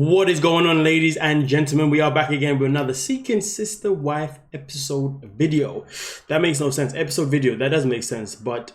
What is going on, ladies and gentlemen? We are back again with another Seeking Sister Wife episode video. That makes no sense. Episode video, that doesn't make sense, but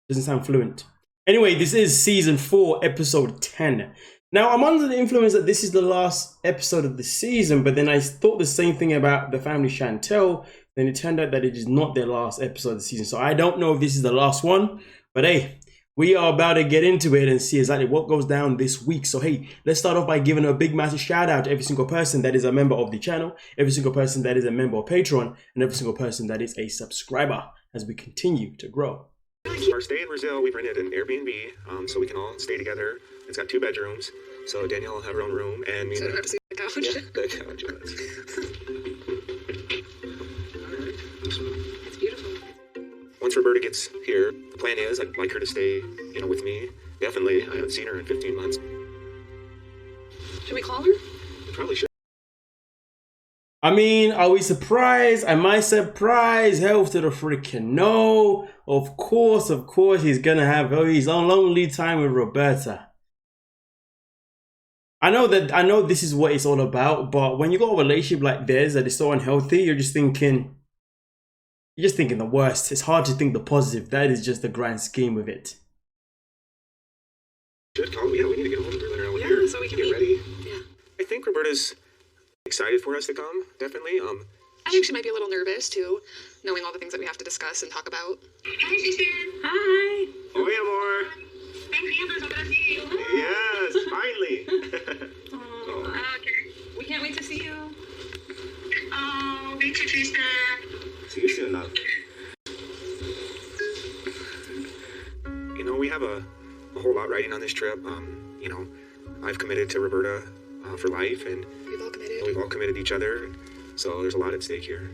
doesn't sound fluent. Anyway, this is season 4, episode 10. Now, I'm under the influence that this is the last episode of the season, but then I thought the same thing about the family Chantel. Then it turned out that it is not their last episode of the season. So I don't know if this is the last one, but hey, we are about to get into it and see exactly what goes down this week. So hey, let's start off by giving a big massive shout out to every single person that is a member of the channel, every single person that is a member of Patreon, and every single person that is a subscriber as we continue to grow. Our stay in Brazil, we rented an Airbnb so we can all stay together. It's got 2 bedrooms, so Danielle will have her own room, and me so and have to see the couch. Yeah, the couch. It's beautiful. Once Roberta gets here, the plan is I'd like her to stay, with me. Definitely. I haven't seen her in 15 months. Should we call her? Probably should. I mean, are we surprised? Am I surprised? Hell to the freaking no. Of course, he's gonna have his own lonely time with Roberta. I know this is what it's all about, but when you got a relationship like this that is so unhealthy, you're just thinking the worst. It's hard to think the positive. That is just the grand scheme of it. Should call. Yeah, we need to get home earlier. Yeah, so we can get eat. ready. Yeah. I think Roberta's excited for us to come. Definitely. I think she might be a little nervous too, knowing all the things that we have to discuss and talk about. Hi, sister. Hi. Oye, amor. Yes, finally. We can't wait to see you. Oh, me too, sister. See you soon, love. We have a whole lot riding on this trip. I've committed to Roberta for life, and we've all committed each other. So there's a lot at stake here.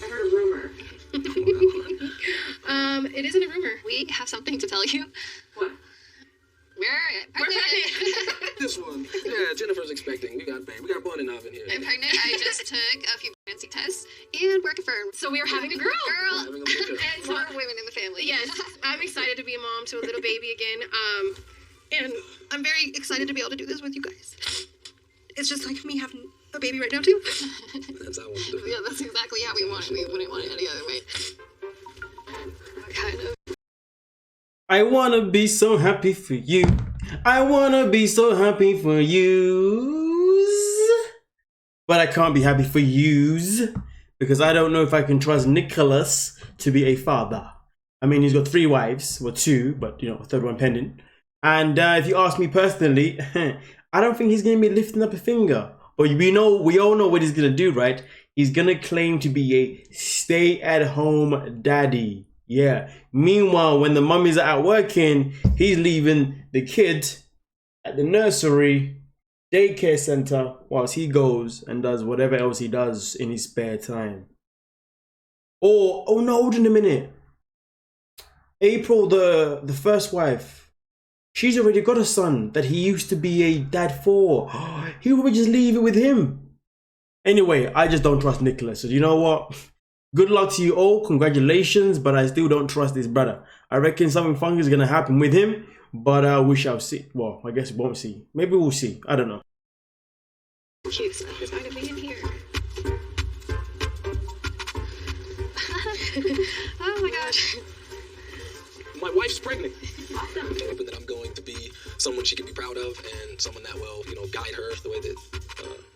I heard a rumor. It isn't a rumor. We have something to tell you. What? We're pregnant. This one. Yeah, Jennifer's expecting. We got a bun in the oven here. I'm pregnant. I just took a few pregnancy tests and we're confirmed. So we are having a girl. Having a little girl. And more women in the family. Yes, I'm excited to be a mom to a little baby again. And I'm very excited to be able to do this with you guys. It's just like me having a baby right now too. That's how I want to do it. Yeah, that's exactly how we want it. We wouldn't want it any other way. Kind of. I wanna be so happy for you. I wanna be so happy for you. But I can't be happy for yous because I don't know if I can trust Nicholas to be a father. I mean, he's got 3 wives, well 2, but a third one pending. And if you ask me personally, I don't think he's gonna be lifting up a finger. But we all know what he's gonna do, right? He's gonna claim to be a stay-at-home daddy. Yeah. Meanwhile, when the mummies are out working, he's leaving the kid at the nursery, daycare center, whilst he goes and does whatever else he does in his spare time. Or, oh no, hold on a minute. April, the first wife, she's already got a son that he used to be a dad for. He would just leave it with him. Anyway, I just don't trust Nicholas. So you know what? Good luck to you all. Congratulations, but I still don't trust this brother. I reckon something funky is going to happen with him, but we shall see. Well, I guess we won't see. Maybe we'll see. I don't know. Cute stuff is going to be in here. Oh my gosh. My wife's pregnant. Awesome. Hoping that I'm going to be someone she can be proud of and someone that will, guide her the way that,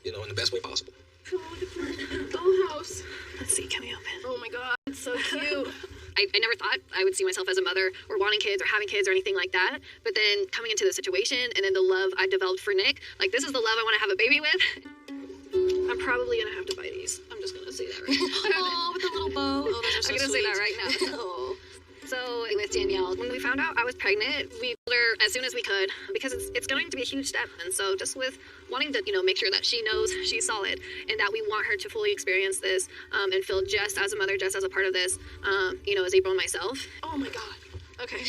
in the best way possible. Oh, look at the dollhouse. Let's see, can we open? Oh my god, it's so cute. I never thought I would see myself as a mother or wanting kids or having kids or anything like that. But then coming into the situation and then the love I developed for Nick, like this is the love I want to have a baby with. I'm probably going to have to buy these. I'm just going to say that right now. Oh, with the little bow. Oh, those are so I'm going to say that right now. Oh. So with Danielle, when we found out I was pregnant, we told her as soon as we could because it's going to be a huge step. And so just with wanting to, make sure that she knows she's solid and that we want her to fully experience this and feel just as a mother, just as a part of this, as April and myself. Oh my God. Okay.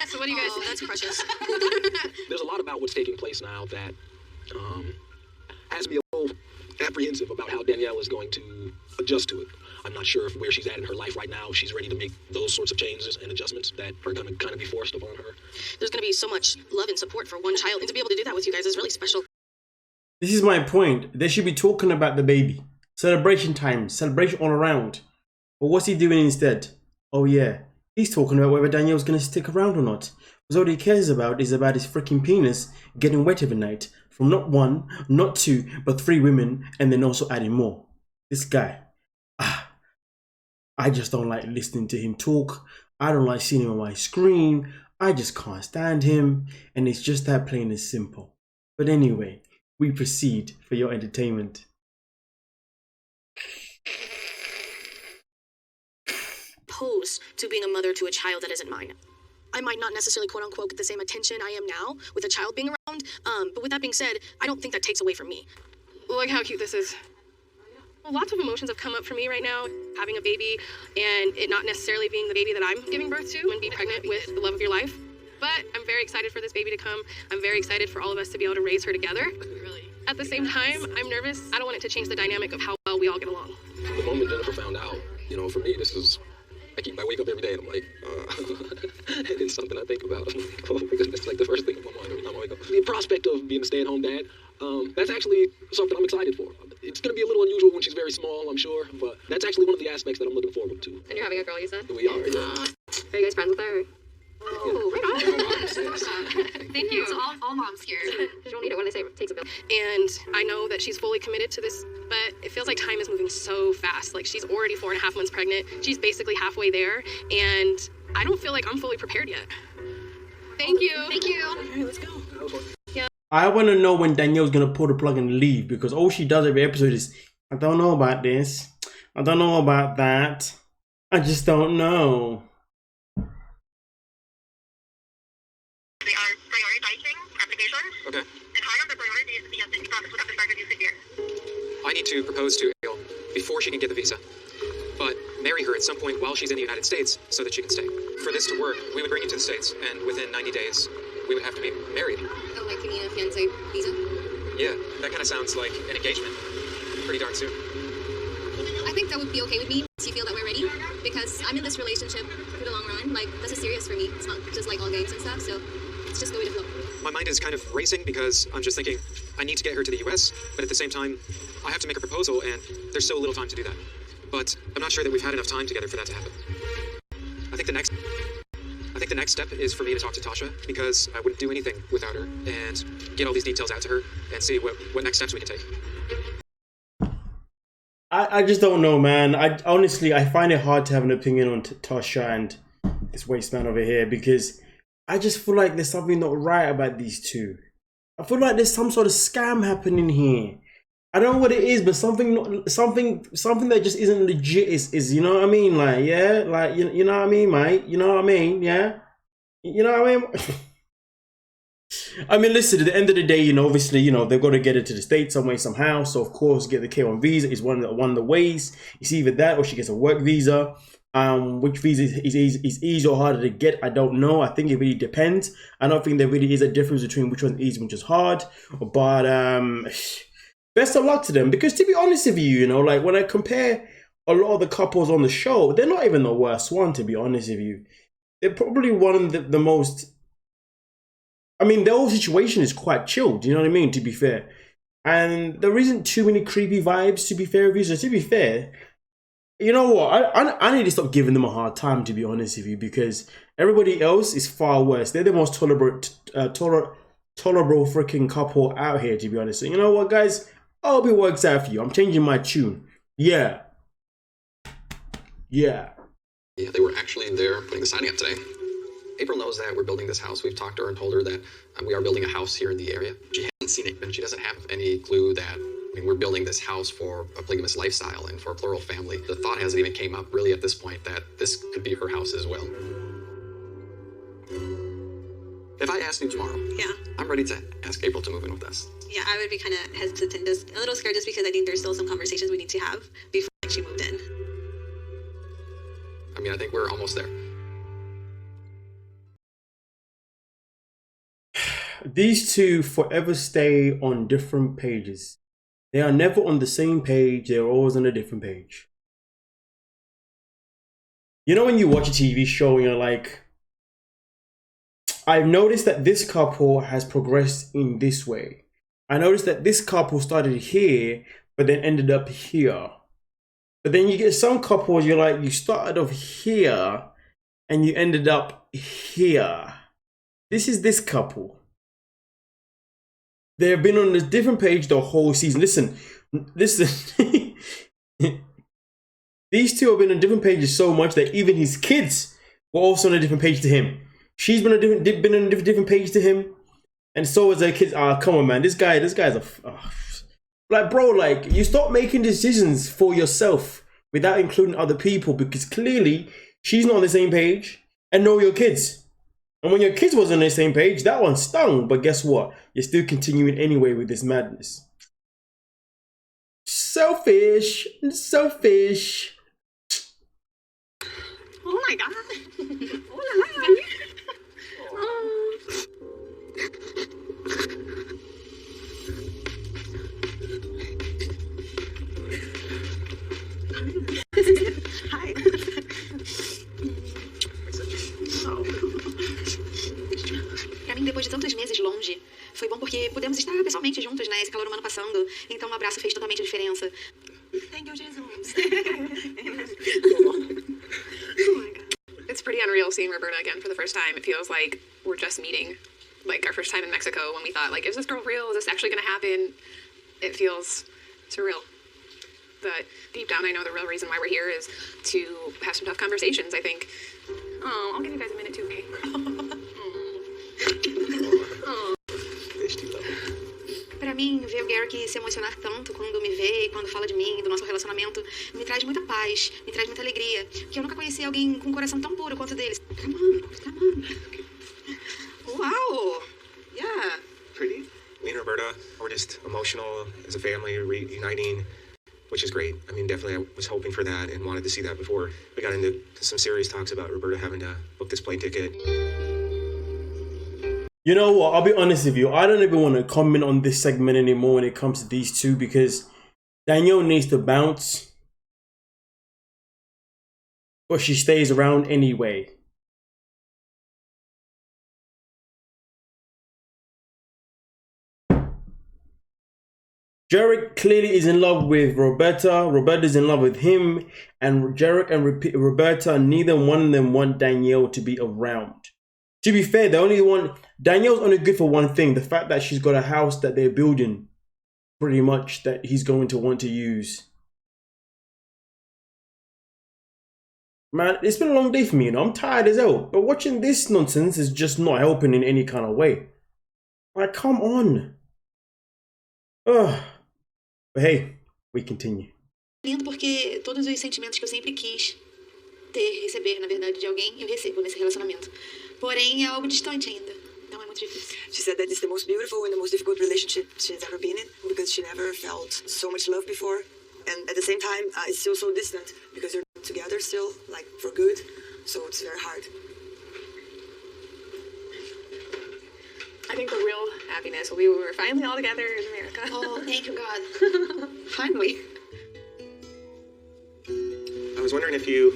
So what do you guys think? That's precious. There's a lot about what's taking place now that has me a little apprehensive about how Danielle is going to adjust to it. I'm not sure if where she's at in her life right now, she's ready to make those sorts of changes and adjustments that are going to kind of be forced upon her. There's going to be so much love and support for one child, and to be able to do that with you guys is really special. This is my point. They should be talking about the baby. Celebration time, celebration all around. But what's he doing instead? Oh yeah, he's talking about whether Danielle's gonna stick around or not. Because all he cares about is about his freaking penis getting wet every night. From not one, not two, but 3 women, and then also adding more. This guy. I just don't like listening to him talk. I don't like seeing him on my screen. I just can't stand him. And it's just that plain and simple. But anyway, we proceed for your entertainment. Opposed to being a mother to a child that isn't mine. I might not necessarily quote unquote get the same attention I am now with a child being around, but with that being said, I don't think that takes away from me. Look how cute this is. Lots of emotions have come up for me right now, having a baby and it not necessarily being the baby that I'm giving birth to and being pregnant with the love of your life. But I'm very excited for this baby to come. I'm very excited for all of us to be able to raise her together. At the same time, I'm nervous. I don't want it to change the dynamic of how well we all get along. The moment Jennifer found out, you know, for me, this is, I wake up every day and I'm like, it's something I think about. I'm like, oh my goodness, like the first thing in my mind every time I wake up. The prospect of being a stay-at-home dad, that's actually something I'm excited for. It's going to be a little unusual when she's very small, I'm sure, but that's actually one of the aspects that I'm looking forward to. And you're having a girl, you said? We are, yeah. Are you guys friends with her? Oh, right on. Thank you. So all moms here. You don't need it when I say it takes a bill. And I know that she's fully committed to this, but it feels like time is moving so fast. Like she's already 4.5 months pregnant. She's basically halfway there, and I don't feel like I'm fully prepared yet. Thank you. Thank you. Okay, let's go. Yeah. I want to know when Danielle's going to pull the plug and leave, because all she does every episode is, I don't know about this. I don't know about that. I just don't know. They are prioritizing applications. Okay. And high on the priority is the visa process would have to start the music year. I need to propose to Ariel before she can get the visa, but marry her at some point while she's in the United States so that she can stay. For this to work, we would bring you to the States, and within 90 days, we would have to be married. Oh, like you need a fiancé visa? Yeah, that kind of sounds like an engagement. Pretty darn soon. I think that would be okay with me. Do you feel that we're ready? Because I'm in this relationship for the long run. Like, this is serious for me. It's not just like all games and stuff, so let's just go with the flow. My mind is kind of racing because I'm just thinking I need to get her to the US, but at the same time, I have to make a proposal, and there's so little time to do that. But I'm not sure that we've had enough time together for that to happen. I think the next step is for me to talk to Tasha, because I wouldn't do anything without her, and get all these details out to her and see what next steps we can take. I just don't know, man. I honestly find it hard to have an opinion on Tasha and this wasteman over here, because I just feel like there's something not right about these two. I feel like there's some sort of scam happening here. I don't know what it is, but something that just isn't legit is, you know what I mean? Like, yeah, like, you know what I mean, mate? You know what I mean? Yeah, you know what I mean? I mean, listen, at the end of the day, you know, obviously, you know, they've got to get it to the States some way, somehow. So, of course, get the K1 visa is one of the ways. It's either that or she gets a work visa. Which visa is easier or harder to get, I don't know. I think it really depends. I don't think there really is a difference between which one's easy and which is hard. But best of luck to them. Because to be honest with you, you know, like when I compare a lot of the couples on the show, they're not even the worst one, to be honest with you. They're probably one of the most... I mean, the whole situation is quite chilled, you know what I mean, to be fair. And there isn't too many creepy vibes, to be fair with you. So to be fair, you know what? I need to stop giving them a hard time, to be honest with you, because everybody else is far worse. They're the most tolerable freaking couple out here, to be honest. So you know what, guys? I hope it works out for you. I'm changing my tune. Yeah. Yeah. Yeah, they were actually there putting the siding up today. April knows that we're building this house. We've talked to her and told her that we are building a house here in the area. She hasn't seen it, and she doesn't have any clue that we're building this house for a polygamous lifestyle and for a plural family. The thought hasn't even came up really at this point that this could be her house as well. If I asked you tomorrow, yeah, I'm ready to ask April to move in with us. Yeah, I would be kind of hesitant, just a little scared, just because I think there's still some conversations we need to have before she moved in. I mean, I think we're almost there. These two forever stay on different pages. They are never on the same page. They're always on a different page. You know when you watch a TV show and you're like, I've noticed that this couple has progressed in this way. I noticed that this couple started here, but then ended up here. But then you get some couples, you're like, you started off here and you ended up here. This is this couple. They have been on a different page the whole season. Listen. These two have been on different pages so much that even his kids were also on a different page to him. She's been on a different page to him, and so is her kids. Come on, man. This guy's a like, bro. Like, you stop making decisions for yourself without including other people, because clearly she's not on the same page, and nor your kids. And when your kids wasn't on the same page, that one stung. But guess what? You're still continuing anyway with this madness. Selfish. Oh my god. Oh la la. Hi. Pra mim, depois de tantos meses longe, foi bom porque pudemos estar pessoalmente juntos, né? Esse calor humano passando. Então, um abraço fez totalmente a diferença. Thank you, Jesus. Oh my god. It's pretty unreal seeing Roberta again for the first time. It feels like we're just meeting, like our first time in Mexico when we thought, like, is this girl real? Is this actually going to happen? It feels surreal. But deep down, I know the real reason why we're here is to have some tough conversations, I think. Oh, I'll give you guys a minute too, okay? Pra mim, ver o Garrick se emocionar tanto quando me vê e quando fala de mim, do nosso relacionamento, me traz muita paz, me traz muita alegria. Porque eu nunca conheci alguém com um coração tão puro quanto deles. Come on. Wow. Yeah. Pretty. Me and Roberta, we're just emotional as a family, reuniting, which is great. I mean, definitely I was hoping for that and wanted to see that before we got into some serious talks about Roberta having to book this plane ticket. You know what? I'll be honest with you. I don't even want to comment on this segment anymore when it comes to these two, because Danielle needs to bounce, but she stays around anyway. Jarek clearly is in love with Roberta. Roberta's in love with him, and Jarek and Roberta, neither one of them want Danielle to be around. To be fair, the only one, Danielle's only good for one thing, the fact that she's got a house that they're building, pretty much, that he's going to want to use. Man, it's been a long day for me, you know, I'm tired as hell, but watching this nonsense is just not helping in any kind of way. Like, come on. Ugh. But hey, we continue. Lindo porque todos os sentimentos que eu sempre quis receber, na verdade, de alguém, eu recebo nesse relacionamento. Porém, é algo distante ainda. Então é muito difícil. She said that it's the most beautiful and the most difficult relationship she's ever been in, because she never felt so much love before. And at the same time, it's still so distant because they're not together still, like for good. So it's very hard. I think the real happiness will be when we're finally all together in America. Oh, thank you, God. Finally. I was wondering if you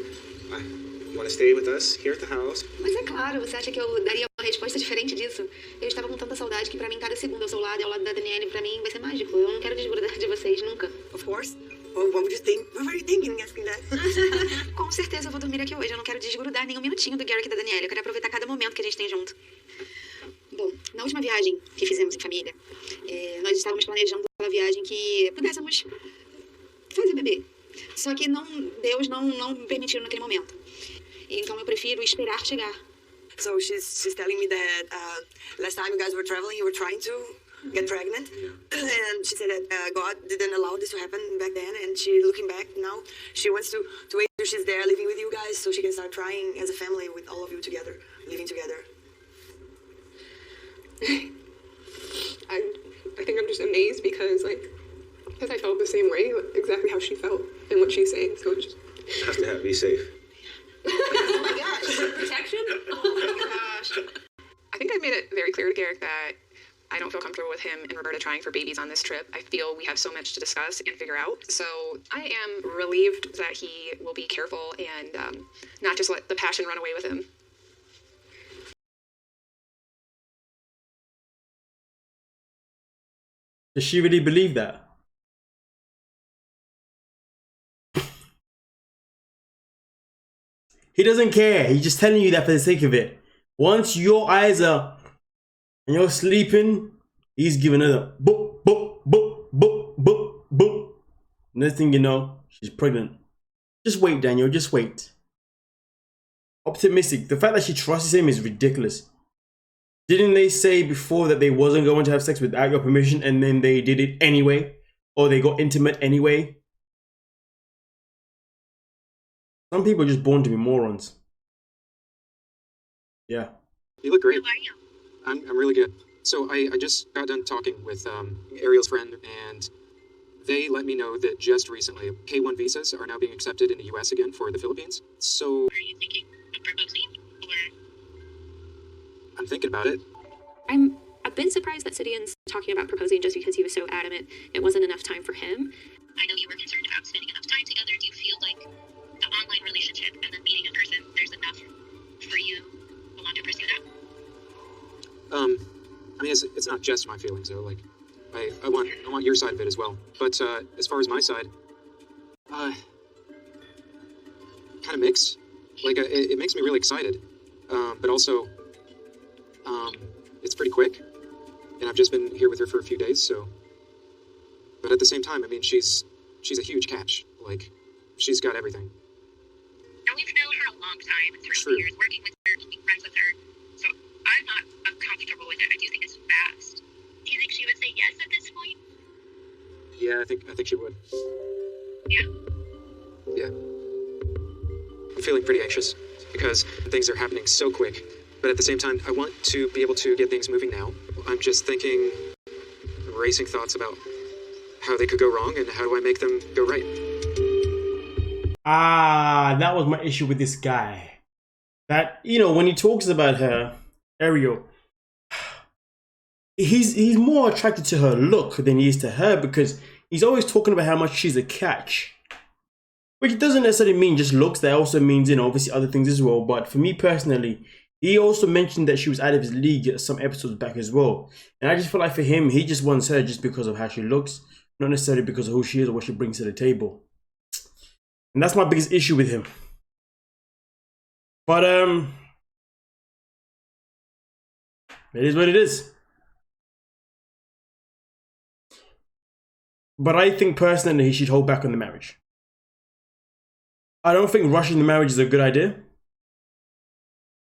want to stay with us here at the house. Mas é claro, você acha que eu daria uma resposta diferente disso? Eu estava com tanta saudade que pra mim cada segundo ao seu lado e ao lado da Danielle, pra mim vai ser mágico. Eu não quero desgrudar de vocês nunca. Of course. Well, what would you think? What were you thinking asking that? Com certeza eu vou dormir aqui hoje. Eu não quero desgrudar nem um minutinho do Garrick e da Danielle. Eu quero aproveitar cada momento que a gente tem junto. Bom, na última viagem que fizemos em família, nós estávamos planejando uma viagem que pudéssemos fazer bebê. Só que Deus não permitiu naquele momento. Então eu prefiro esperar chegar. So she's telling me that last time you guys were traveling, you were trying to get pregnant. And she said that God didn't allow this to happen back then. And she, looking back now, she wants to wait till she's there living with you guys so she can start trying as a family with all of you together, living together. I think I'm just amazed because I felt the same way, exactly how she felt and what she's saying. So it just Have to be safe. Oh my gosh, protection? Oh my gosh. I think I made it very clear to Garrick that I don't feel comfortable with him and Roberta trying for babies on this trip. I feel we have so much to discuss and figure out. So I am relieved that he will be careful and not just let the passion run away with him. Does she really believe that? He doesn't care. He's just telling you that for the sake of it. Once your eyes are and you're sleeping, he's giving her the boop, boop, boop, boop, boop, boop. Next thing you know, she's pregnant. Just wait, Daniel. Just wait. Optimistic. The fact that she trusts him is ridiculous. Didn't they say before that they wasn't going to have sex without your permission and then they did it anyway? Or they got intimate anyway? Some people are just born to be morons. Yeah. You look great. How are you? I'm really good. So I just got done talking with Ariel's friend, and they let me know that just recently K-1 visas are now being accepted in the U.S. again for the Philippines. So Are you thinking of proposing? Or I'm thinking about it. I'm a bit surprised that Sidian's talking about proposing just because he was so adamant it wasn't enough time for him. I know you were concerned about spending enough time together. Do you feel like the online relationship and then meeting in person, there's enough for you to want to pursue that? I mean, it's not just my feelings though. Like, I want your side of it as well. But as far as my side, kind of mixed. Like, it makes me really excited, but also, it's pretty quick, and I've just been here with her for a few days. So, but at the same time, I mean, she's a huge catch. Like, she's got everything. And we've known her a long time, 3 True. years, working with her, being friends with her. So I'm not uncomfortable with it. I do think it's fast. Do you think she would say yes at this point? Yeah, I think she would. Yeah. Yeah. I'm feeling pretty anxious because things are happening so quick. But at the same time, I want to be able to get things moving now. I'm just thinking, racing thoughts about how they could go wrong and how do I make them go right. That was my issue with this guy. That, you know, when he talks about her, Ariel, he's more attracted to her look than he is to her, because he's always talking about how much she's a catch. Which doesn't necessarily mean just looks, that also means, you know, obviously other things as well. But for me personally, he also mentioned that she was out of his league some episodes back as well. And I just feel like for him, he just wants her just because of how she looks, not necessarily because of who she is or what she brings to the table. And that's my biggest issue with him. But it is what it is. But I think personally he should hold back on the marriage. I don't think rushing the marriage is a good idea.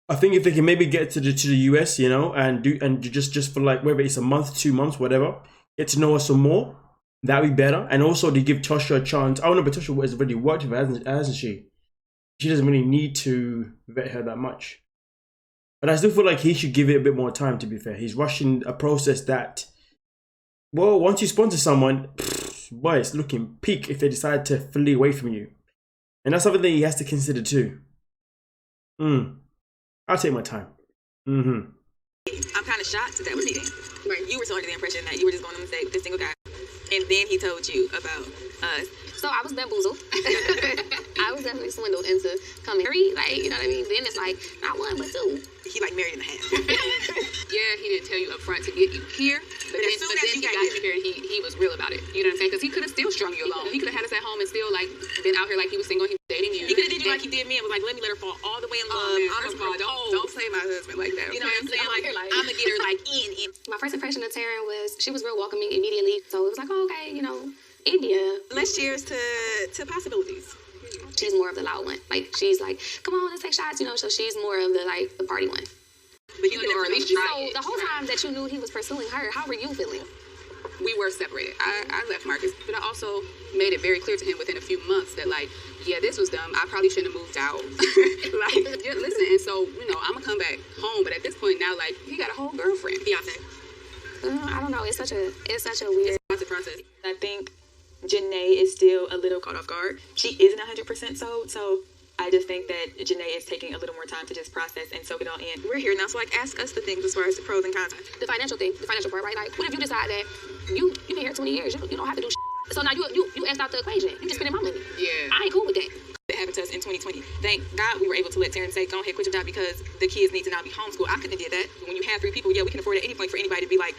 I think if they can maybe get to the US, you know, and just for like whether it's a month, 2 months, whatever, get to know her some more, that'd be better. And also to give Tasha a chance. I don't know, but Tasha has already worked with her, hasn't she? She doesn't really need to vet her that much. But I still feel like he should give it a bit more time, to be fair. He's rushing a process that, well, once you sponsor someone, boy, it's looking peak if they decide to flee away from you. And that's something that he has to consider too. I'll take my time. I'm kind of shocked that was cheating. You were so under the impression that you were just going on a date with this single guy, and then he told you about us. So I was bamboozled. I was definitely swindled into coming. Like, you know what I mean? Then it's like, not one, but two. He like married in a half. Yeah, he didn't tell you up front to get you here, but then he got you here and he was real about it. You know what I'm saying? Because he could have still strung you along. He could have had us at home and still like been out here like he was single, he was dating you. He could have did you like he did me and was like, let me let her fall all the way in love. First of all, don't say my husband like that. You know what I'm saying? I'm gonna get her like in. My first impression of Taryn was she was real welcoming immediately. So it was like, oh, okay, you know, India. Let's cheers to possibilities. She's more of the loud one. Like, she's like, come on, let's take shots, you know. So she's more of the like the party one. But you know, or at least try it. So the whole time that you knew he was pursuing her, how were you feeling? We were separated. I left Marcus, but I also made it very clear to him within a few months that, like, yeah, this was dumb. I probably shouldn't have moved out. Like, yeah, listen, and so, you know, I'm gonna come back home, but at this point now, like, he got a whole girlfriend. Beyonce. I don't know. It's such a weird process. I think Janae is still a little caught off guard. She isn't 100% sold, so I just think that Janae is taking a little more time to just process and soak it all in. We're here now, so like ask us the things as far as the pros and cons. The financial thing, the financial part, right? Like, what if you decide that you been here 20 years, you don't have to do shit. So now you X'd out the equation. You just spending my money. Yeah. I ain't cool with that. That happened to us in 2020. Thank God we were able to let Taryn say, go ahead, quit your job because the kids need to now be homeschooled. I couldn't have did that. When you have 3 people, yeah, we can afford at any point for anybody to be like,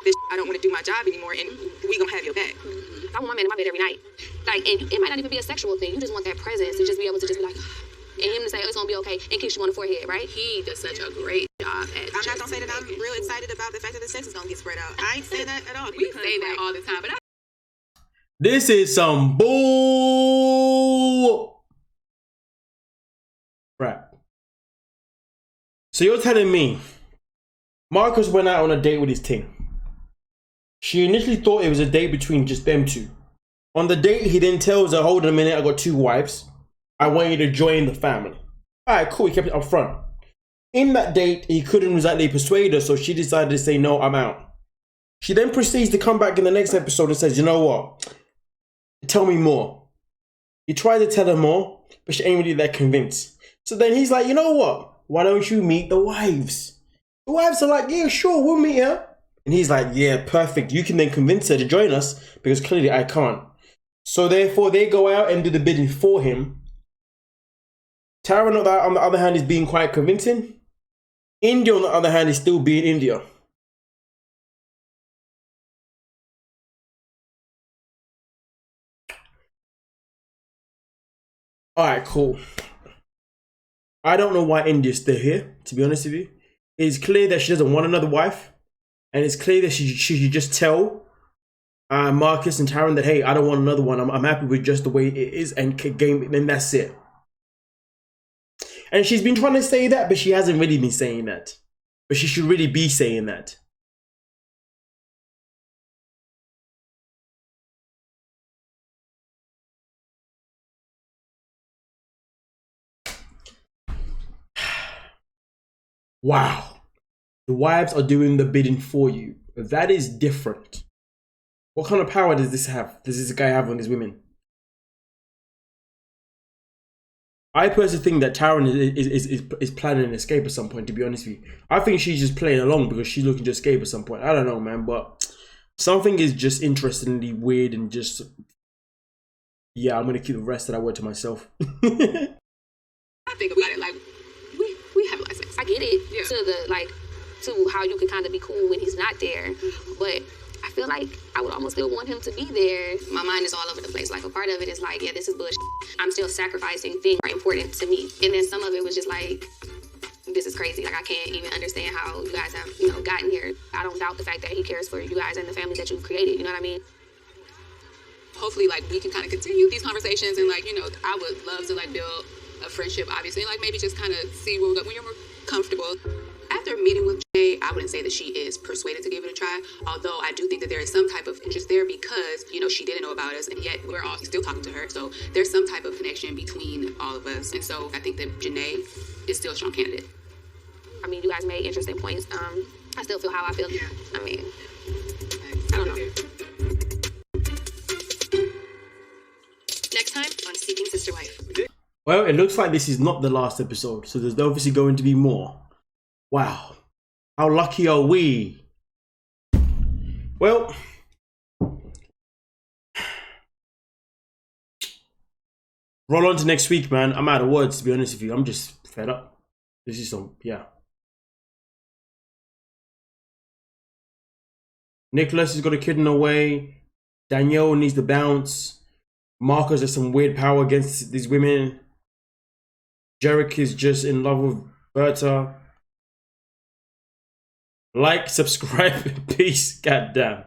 this I don't want to do my job anymore, and we gonna have your back. I want my man in my bed every night. Like, and it might not even be a sexual thing. You just want that presence and just be able to just be like, and him to say, oh, it's gonna be okay, and kiss you on the forehead, right? He does such a great job at I'm not gonna say that I'm real excited about the fact that the sex is gonna get spread out. I ain't say that at all. We say that all the time, but This is some bull crap. So you're telling me Marcus went out on a date with his team. She initially thought it was a date between just them two. On the date, he then tells her, hold on a minute, I got 2 wives. I want you to join the family. All right, cool, he kept it up front. In that date, he couldn't exactly persuade her, so she decided to say, no, I'm out. She then proceeds to come back in the next episode and says, you know what? Tell me more. He tried to tell her more, but she ain't really that convinced. So then he's like, you know what? Why don't you meet the wives? The wives are like, yeah, sure, we'll meet her. And he's like, yeah, perfect. You can then convince her to join us because clearly I can't. So therefore, they go out and do the bidding for him. Tara, on the other hand, is being quite convincing. India, on the other hand, is still being India. Alright, cool. I don't know why India's still here, to be honest with you. It's clear that she doesn't want another wife. And it's clear that she should just tell Marcus and Taryn that, hey, I don't want another one. I'm happy with just the way it is and then that's it. And she's been trying to say that, but she hasn't really been saying that. But she should really be saying that. Wow. The wives are doing the bidding for you. That is different. What kind of power does this have? Does this guy have on these women? I personally think that Taryn is planning an escape at some point, to be honest with you. I think she's just playing along because she's looking to escape at some point. I don't know, man, but something is just interestingly weird and just... Yeah, I'm going to keep the rest of that word to myself. I think about it like, we have license. I get it, yeah. To how you can kind of be cool when he's not there, but I feel like I would almost still want him to be there. My mind is all over the place. Like, a part of it is like, yeah, this is bullshit. I'm still sacrificing things that are important to me. And then some of it was just like, this is crazy. Like, I can't even understand how you guys have, gotten here. I don't doubt the fact that he cares for you guys and the family that you created. You know what I mean? Hopefully, like, we can kind of continue these conversations and, like, I would love to, like, build a friendship, obviously, and, like, maybe just kind of see where we go when you're more comfortable. After meeting with Jay, I wouldn't say that she is persuaded to give it a try, although I do think that there is some type of interest there because, she didn't know about us, and yet we're all still talking to her, so there's some type of connection between all of us, and so I think that Janae is still a strong candidate. I mean, you guys made interesting points. I still feel how I feel. Yeah. I mean, I don't know. Next time on Seeking Sister Wife. Well, it looks like this is not the last episode, so there's obviously going to be more. Wow. How lucky are we? Well, roll on to next week, man. I'm out of words, to be honest with you. I'm just fed up. This is yeah. Nicholas has got a kid in the way. Danielle needs to bounce. Marcus has some weird power against these women. Jarek is just in love with Berta. Like, subscribe, peace, goddamn.